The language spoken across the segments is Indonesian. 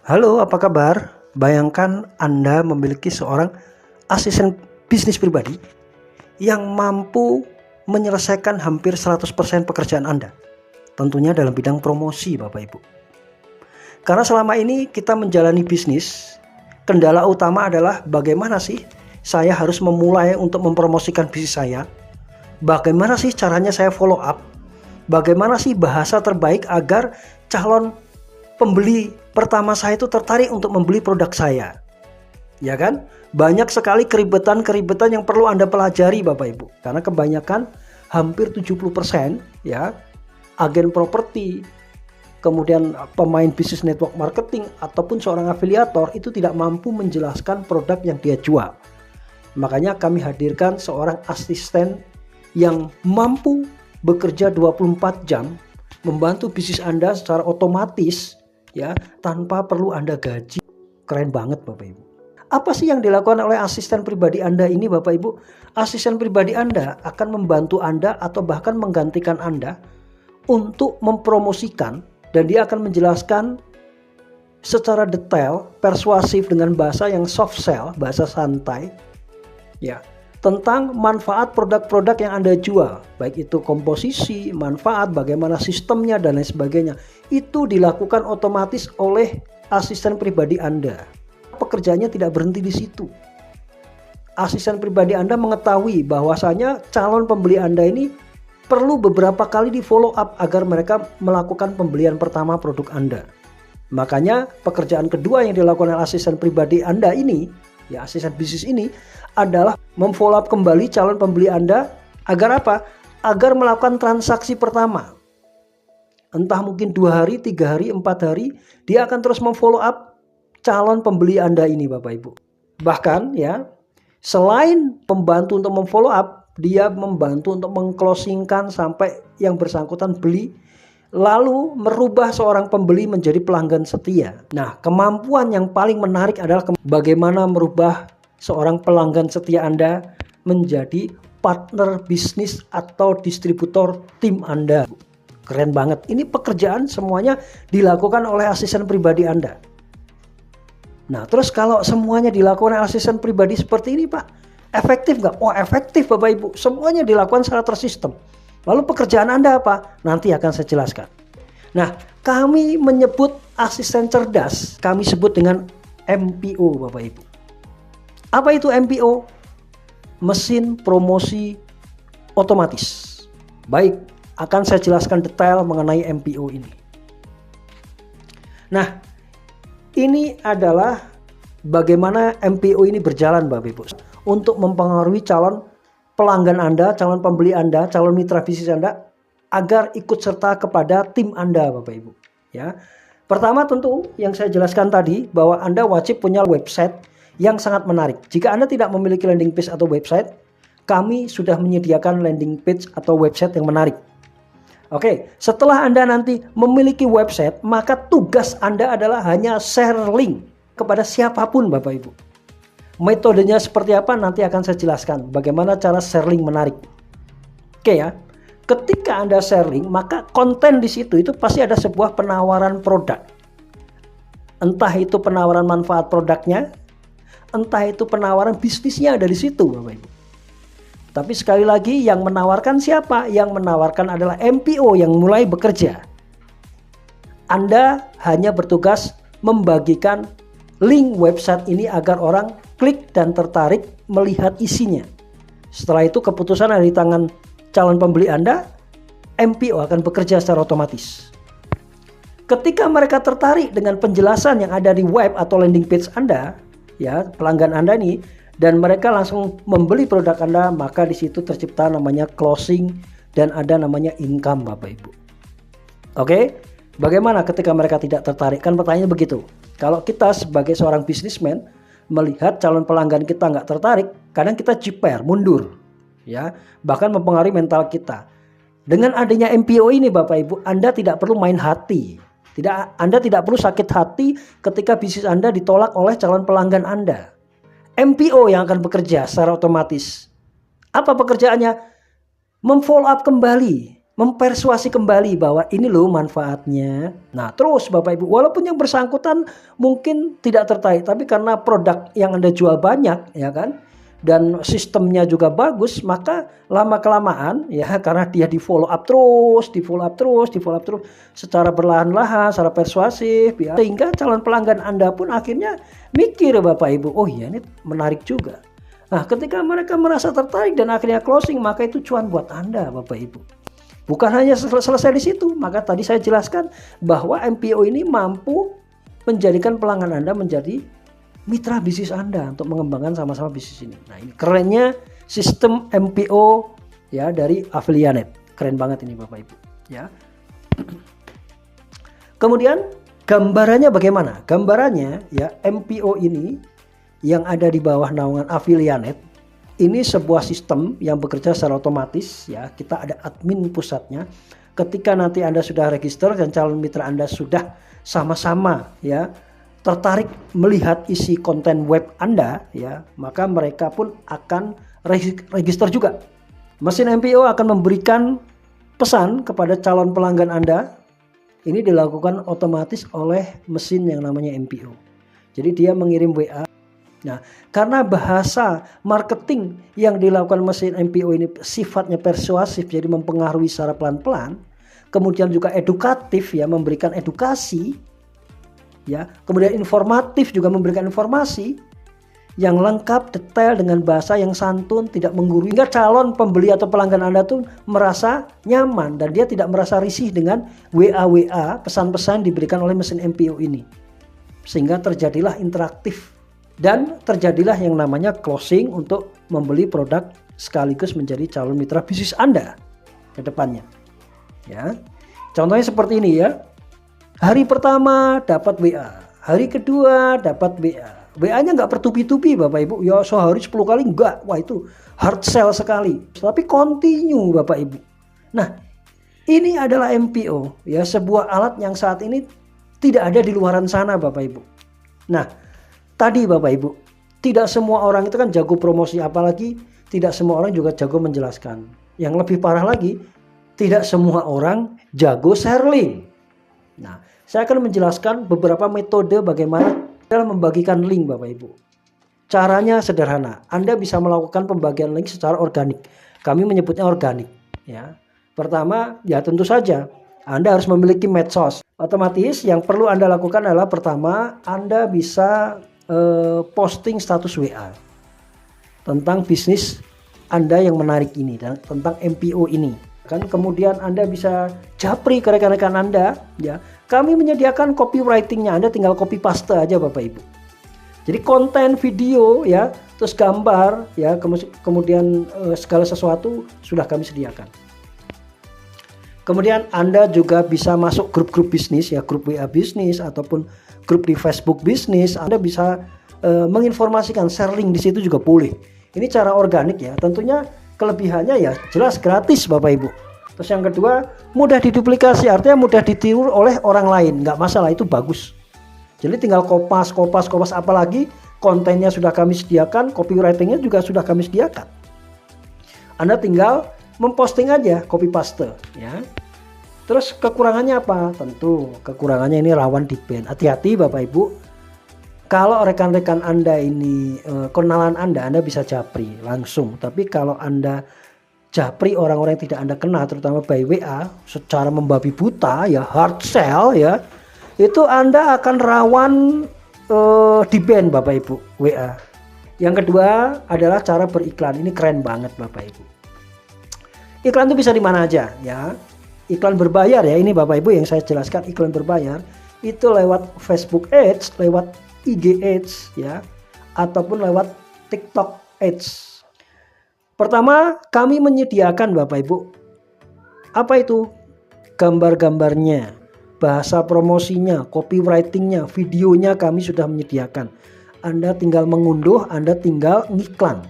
Halo, apa kabar? Bayangkan Anda memiliki seorang asisten bisnis pribadi yang mampu menyelesaikan hampir 100% pekerjaan Anda. Tentunya dalam bidang promosi, Bapak Ibu. Karena selama ini kita menjalani bisnis, kendala utama adalah bagaimana sih saya harus memulai untuk mempromosikan bisnis saya? Bagaimana sih caranya saya follow up? Bagaimana sih bahasa terbaik agar calon pembeli pertama saya itu tertarik untuk membeli produk saya? Ya kan? Banyak sekali keribetan-keribetan yang perlu Anda pelajari Bapak Ibu. Karena kebanyakan hampir 70% ya agen properti, kemudian pemain bisnis network marketing ataupun seorang afiliator itu tidak mampu menjelaskan produk yang dia jual. Makanya kami hadirkan seorang asisten yang mampu bekerja 24 jam membantu bisnis Anda secara otomatis ya tanpa perlu Anda gaji. Keren banget Bapak Ibu. Apa sih yang dilakukan oleh asisten pribadi Anda ini Bapak Ibu? Asisten pribadi Anda akan membantu Anda atau bahkan menggantikan Anda untuk mempromosikan, dan dia akan menjelaskan secara detail, persuasif dengan bahasa yang soft sell, bahasa santai ya, tentang manfaat produk-produk yang Anda jual, baik itu komposisi, manfaat, bagaimana sistemnya dan lain sebagainya. Itu dilakukan otomatis oleh asisten pribadi Anda. Pekerjaannya tidak berhenti di situ. Asisten pribadi Anda mengetahui bahwasanya calon pembeli Anda ini perlu beberapa kali di follow up agar mereka melakukan pembelian pertama produk Anda. Makanya pekerjaan kedua yang dilakukan oleh asisten pribadi Anda ini, ya asisten bisnis ini, adalah memfollow up kembali calon pembeli Anda agar apa? Agar melakukan transaksi pertama. Entah mungkin 2 hari, 3 hari, 4 hari, dia akan terus memfollow up calon pembeli Anda ini Bapak Ibu. Bahkan ya, selain membantu untuk memfollow up, dia membantu untuk mengclosingkan sampai yang bersangkutan beli, lalu merubah seorang pembeli menjadi pelanggan setia. Nah, kemampuan yang paling menarik adalah bagaimana merubah seorang pelanggan setia Anda menjadi partner bisnis atau distributor tim Anda. Keren banget. Ini pekerjaan semuanya dilakukan oleh asisten pribadi Anda. Nah, terus kalau semuanya dilakukan oleh asisten pribadi seperti ini, Pak, efektif nggak? Oh, efektif Bapak Ibu. Semuanya dilakukan secara tersistem. Lalu pekerjaan Anda apa? Nanti akan saya jelaskan. Nah, kami menyebut asisten cerdas, kami sebut dengan MPO Bapak Ibu. Apa itu MPO? Mesin promosi otomatis. Baik, akan saya jelaskan detail mengenai MPO ini. Nah, ini adalah bagaimana MPO ini berjalan Bapak Ibu. Untuk mempengaruhi calon pelanggan Anda, calon pembeli Anda, calon mitra bisnis Anda agar ikut serta kepada tim Anda Bapak Ibu. Ya. Pertama tentu yang saya jelaskan tadi bahwa Anda wajib punya website yang sangat menarik. Jika Anda tidak memiliki landing page atau website, kami sudah menyediakan landing page atau website yang menarik. Oke, setelah Anda nanti memiliki website, maka tugas Anda adalah hanya share link kepada siapapun Bapak Ibu. Metodenya seperti apa nanti akan saya jelaskan. Bagaimana cara share link menarik. Oke ya, ketika Anda share link, maka konten di situ itu pasti ada sebuah penawaran produk. Entah itu penawaran manfaat produknya, entah itu penawaran bisnisnya ada di situ Bapak Ibu. Tapi sekali lagi yang menawarkan siapa? Yang menawarkan adalah MPO yang mulai bekerja. Anda hanya bertugas membagikan link website ini agar orang klik dan tertarik melihat isinya. Setelah itu keputusan ada di tangan calon pembeli Anda, MPO akan bekerja secara otomatis. Ketika mereka tertarik dengan penjelasan yang ada di web atau landing page Anda, ya pelanggan Anda nih, dan mereka langsung membeli produk Anda, maka di situ tercipta namanya closing dan ada namanya income Bapak Ibu. Oke, bagaimana ketika mereka tidak tertarik? Kan pertanyaannya begitu. Kalau kita sebagai seorang bisnismen melihat calon pelanggan kita nggak tertarik, kadang kita jiper, mundur, ya, bahkan mempengaruhi mental kita. Dengan adanya MPO ini Bapak Ibu, Anda tidak perlu main hati. Anda tidak perlu sakit hati ketika bisnis Anda ditolak oleh calon pelanggan Anda. MPO yang akan bekerja secara otomatis. Apa pekerjaannya? Memfollow up kembali mempersuasi kembali bahwa ini loh manfaatnya. Nah, terus Bapak Ibu, walaupun yang bersangkutan mungkin tidak tertarik, tapi karena produk yang Anda jual banyak, ya kan, dan sistemnya juga bagus, maka lama kelamaan ya, karena dia di follow up terus secara perlahan-lahan, secara persuasif ya, sehingga calon pelanggan Anda pun akhirnya mikir Bapak Ibu, oh ya ini menarik juga. Nah, ketika mereka merasa tertarik dan akhirnya closing, maka itu cuan buat Anda Bapak Ibu. Bukan hanya selesai di situ, maka tadi saya jelaskan bahwa MPO ini mampu menjadikan pelanggan Anda menjadi mitra bisnis Anda untuk mengembangkan sama-sama bisnis ini. Nah, ini kerennya sistem MPO ya dari Affiliate. Keren banget ini Bapak Ibu, ya. Kemudian gambarannya bagaimana? Gambarannya ya, MPO ini yang ada di bawah naungan Affiliate ini sebuah sistem yang bekerja secara otomatis ya. Kita ada admin pusatnya. Ketika nanti Anda sudah register dan calon mitra Anda sudah sama-sama ya tertarik melihat isi konten web Anda ya, maka mereka pun akan register juga. Mesin MPO akan memberikan pesan kepada calon pelanggan Anda. Ini dilakukan otomatis oleh mesin yang namanya MPO. Jadi dia mengirim WA. Nah, karena bahasa marketing yang dilakukan mesin MPO ini sifatnya persuasif, jadi mempengaruhi secara pelan-pelan, kemudian juga edukatif ya, memberikan edukasi ya, kemudian informatif juga memberikan informasi yang lengkap, detail dengan bahasa yang santun, tidak menggurui, hingga calon pembeli atau pelanggan Anda tuh merasa nyaman dan dia tidak merasa risih dengan WA pesan-pesan diberikan oleh mesin MPO ini. Sehingga terjadilah interaktif dan terjadilah yang namanya closing untuk membeli produk sekaligus menjadi calon mitra bisnis Anda ke depannya. Ya. Contohnya seperti ini ya. Hari pertama dapat WA, hari kedua dapat WA. WA-nya nggak bertubi-tubi Bapak Ibu. Ya sehari 10 kali enggak. Wah itu hard sell sekali. Tapi continue Bapak Ibu. Nah, ini adalah MPO ya, sebuah alat yang saat ini tidak ada di luaran sana Bapak Ibu. Nah, tadi Bapak Ibu, tidak semua orang itu kan jago promosi, apalagi tidak semua orang juga jago menjelaskan. Yang lebih parah lagi, tidak semua orang jago share link. Nah, saya akan menjelaskan beberapa metode bagaimana dalam membagikan link Bapak Ibu. Caranya sederhana, Anda bisa melakukan pembagian link secara organik. Kami menyebutnya organik. Ya. Pertama, ya tentu saja Anda harus memiliki medsos. Otomatis yang perlu Anda lakukan adalah pertama, Anda bisa posting status WA tentang bisnis Anda yang menarik ini dan tentang MPO ini. Kan kemudian Anda bisa japri ke rekan-rekan Anda ya. Kami menyediakan copywritingnya, Anda tinggal copy paste aja Bapak Ibu. Jadi konten video ya, terus gambar ya, kemudian segala sesuatu sudah kami sediakan. Kemudian Anda juga bisa masuk grup-grup bisnis ya, grup WA bisnis ataupun grup di Facebook bisnis. Anda bisa menginformasikan, share link di situ juga boleh. Ini cara organik ya. Tentunya kelebihannya ya jelas gratis Bapak Ibu. Terus yang kedua, mudah diduplikasi, artinya mudah ditiru oleh orang lain. Nggak masalah, itu bagus. Jadi tinggal kopas, apalagi kontennya sudah kami sediakan, copywritingnya juga sudah kami sediakan. Anda tinggal memposting aja, copy paste ya. Terus kekurangannya apa? Tentu kekurangannya ini rawan di ban. Hati-hati Bapak Ibu. Kalau rekan-rekan Anda ini kenalan Anda bisa japri langsung. Tapi kalau Anda japri orang-orang yang tidak Anda kenal, terutama by WA secara membabi buta ya, hard sell ya, itu Anda akan rawan di ban Bapak Ibu WA. Yang kedua adalah cara beriklan. Ini keren banget Bapak Ibu. Iklan itu bisa di mana aja ya. Iklan berbayar ya, ini Bapak Ibu yang saya jelaskan, iklan berbayar itu lewat Facebook Ads, lewat IG Ads ya, ataupun lewat TikTok Ads. Pertama, kami menyediakan Bapak Ibu, apa itu? Gambar-gambarnya, bahasa promosinya, copywritingnya, videonya kami sudah menyediakan. Anda tinggal mengunduh, Anda tinggal ngiklan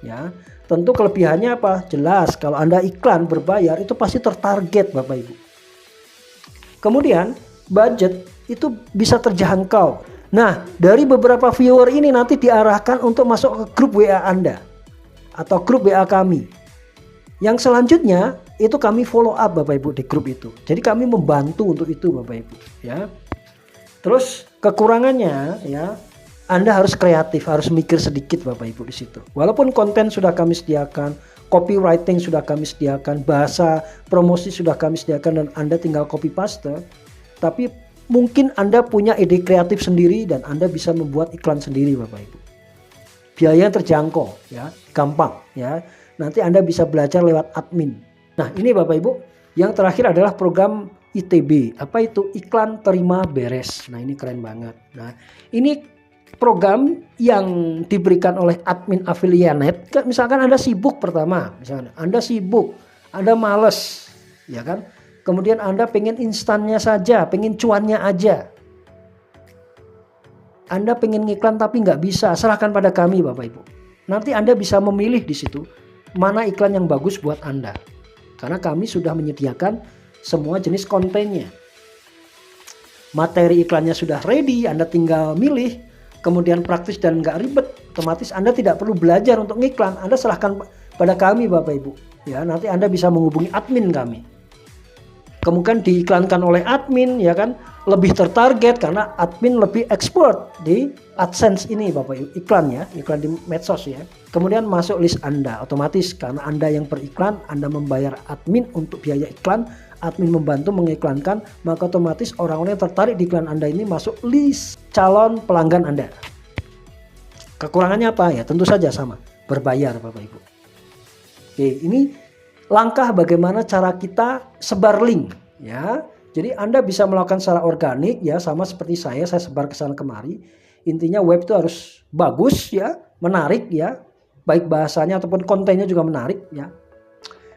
ya. Tentu kelebihannya apa? Jelas, kalau Anda iklan berbayar itu pasti tertarget Bapak Ibu. Kemudian budget itu bisa terjangkau. Nah, dari beberapa viewer ini nanti diarahkan untuk masuk ke grup WA Anda atau grup WA kami. Yang selanjutnya itu kami follow up Bapak Ibu di grup itu. Jadi kami membantu untuk itu Bapak Ibu ya. Terus kekurangannya ya, Anda harus kreatif, harus mikir sedikit Bapak Ibu di situ. Walaupun konten sudah kami sediakan, copywriting sudah kami sediakan, bahasa promosi sudah kami sediakan dan Anda tinggal copy paste, tapi mungkin Anda punya ide kreatif sendiri dan Anda bisa membuat iklan sendiri Bapak Ibu. Biaya terjangkau ya, gampang ya. Nanti Anda bisa belajar lewat admin. Nah ini Bapak Ibu, yang terakhir adalah program ITB. Apa itu? Iklan Terima Beres. Nah ini keren banget. Nah ini program yang diberikan oleh admin Affiliate. Misalkan Anda sibuk pertama, misalkan Anda sibuk, Anda males, ya kan? Kemudian Anda pengen instannya saja, pengen cuannya aja. Anda pengen ngiklan tapi nggak bisa, serahkan pada kami Bapak Ibu. Nanti Anda bisa memilih di situ mana iklan yang bagus buat Anda. Karena kami sudah menyediakan semua jenis kontennya. Materi iklannya sudah ready, Anda tinggal milih. Kemudian praktis dan nggak ribet. Otomatis Anda tidak perlu belajar untuk ngiklan. Anda serahkan pada kami Bapak Ibu. Ya, nanti Anda bisa menghubungi admin kami. Kemudian diiklankan oleh admin ya kan, lebih tertarget karena admin lebih expert di AdSense ini Bapak Ibu, iklan di medsos ya. Kemudian masuk list Anda otomatis karena Anda yang beriklan, Anda membayar admin untuk biaya iklan, admin membantu mengiklankan, maka otomatis orang-orang yang tertarik di iklan Anda ini masuk list calon pelanggan Anda. Kekurangannya apa ya? Tentu saja sama, berbayar Bapak Ibu. Oke, ini langkah bagaimana cara kita sebar link ya. Jadi Anda bisa melakukan secara organik ya, sama seperti saya sebar ke sana kemari. Intinya web itu harus bagus ya, menarik ya, baik bahasanya ataupun kontennya juga menarik ya.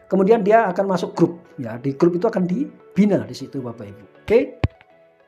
Kemudian dia akan masuk grup ya, di grup itu akan dibina di situ Bapak Ibu. Oke.